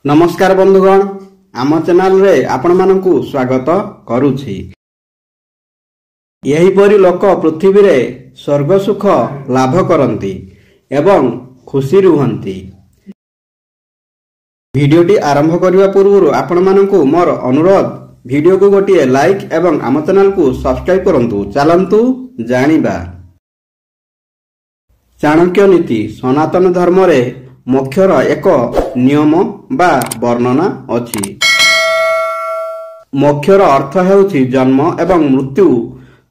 नमस्कार बंधुगण, आम चैनल रे आपण मानकु स्वागत करूछि। एहीपरि लोक पृथ्वी रे स्वर्ग सुख लाभ करंती एवं खुशी रुहंती। वीडियोटी आरंभ करने पूर्व आपण मानकु मोर अनुरोध, वीडियो को गोटे लाइक एवं आम चैनल को सब्सक्राइब करंतु। चलंतु जानिबा चाणक्य नीति। सनातन धर्म रे मोक्षर एक नियम बा वर्णना अछि। मोक्षर अर्थ हेउछि जन्म एवं मृत्यु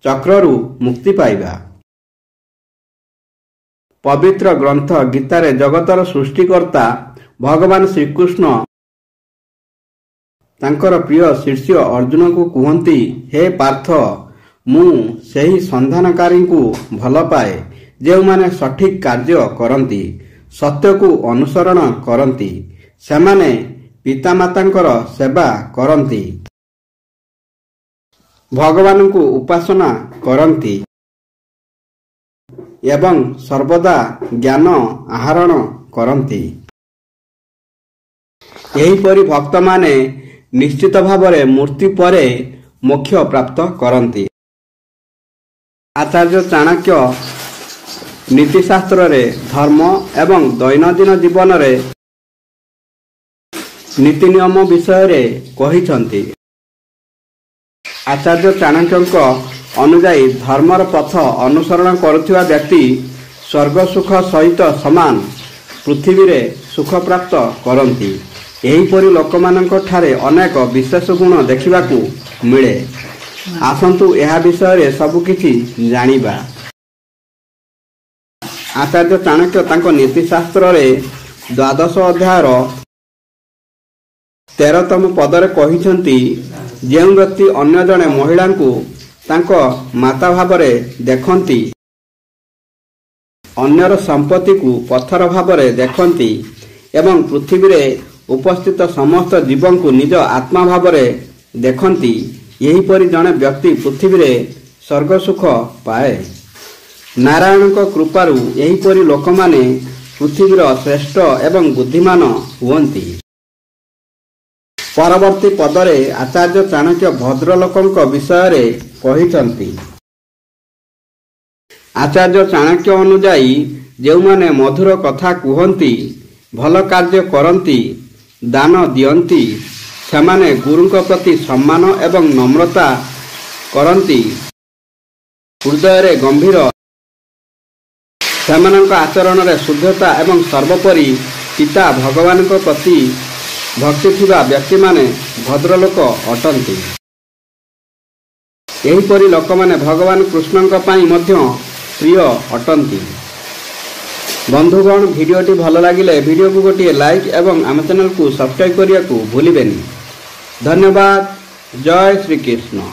चक्ररु मुक्ति पाइबा। पवित्र ग्रंथ गीता रे जगतर सृष्टिकर्ता भगवान श्रीकृष्ण तांकर प्रिय शिष्य अर्जुन को कहती, हे पार्थ, मु सेही संधानकारी को भल पाए जो माने सठिक कार्य करती, सत्य को अनुसरण करती, सेमाने पितामातांकर सेवा करती, भगवान को उपासना करती एवं सर्वदा ज्ञान आहरण करती। एहीपरि भक्त माने निश्चित भावरे मृत्यु परे मोक्ष प्राप्त करती। आचार्य चाणक्य नीतिशास्त्र रे धर्म एवं दैनंदिन जीवन रे नीति नियम विषय रे कहिसंती। आचार्य चाणक्यक अनुजाई धर्मर पथ अनुसरण करुथिबा व्यक्ति स्वर्ग सुख सहित समान पृथ्वी रे सुख प्राप्त करंती। एहीपरि लोकमानंक ठारे अनेक विशेष गुण देखिबाकू मिले। आसंतु एहा विषय रे सब किछि जानिबा। आचार्य चाणक्य तांको नीतिशास्त्र रे 12 अध्यायर 13तम पदरे कहिसंती, जेउ व्यक्ति अन्य जने महिला को तांको माता भावरे देखंती, अन्यर संपत्ति को पत्थर भावरे देखंती एवं पृथ्वी रे उपस्थित समस्त जीवन को निज आत्मा भावरे देखंती, यही परि जने व्यक्ति पृथ्वी रे स्वर्ग सुख पाए। नारायण को कृपारु यही परि लोक माने पृथ्वीर श्रेष्ठ एवं बुद्धिमान हुअंती। परवर्ती पदरे आचार्य चाणक्य भद्रलोकंक विषय रे कहिसंती। आचार्य चाणक्य अनुजाई जेउ माने मधुर कथा कुहंती, भल कार्य करंती, दान दियंती, सेमाने गुरुंक प्रति सम्मान एवं नम्रता करंती, हृदय रे गंभीर, सेमानंक आचरण रे शुद्धता एवं सर्वोपरि पिता भगवान को प्रति भक्ति थिबा व्यक्ति माने भद्रलोक अटंती। एहीपरि लोक माने भगवान कृष्णंक पाई मध्य प्रिय अटंती। बंधुगण, वीडियोटी भल लागिले वीडियो को गोटे लाइक एवं आम चैनल को सब्सक्राइब करिया को भूलिबेनी। धन्यवाद। जय श्री कृष्ण।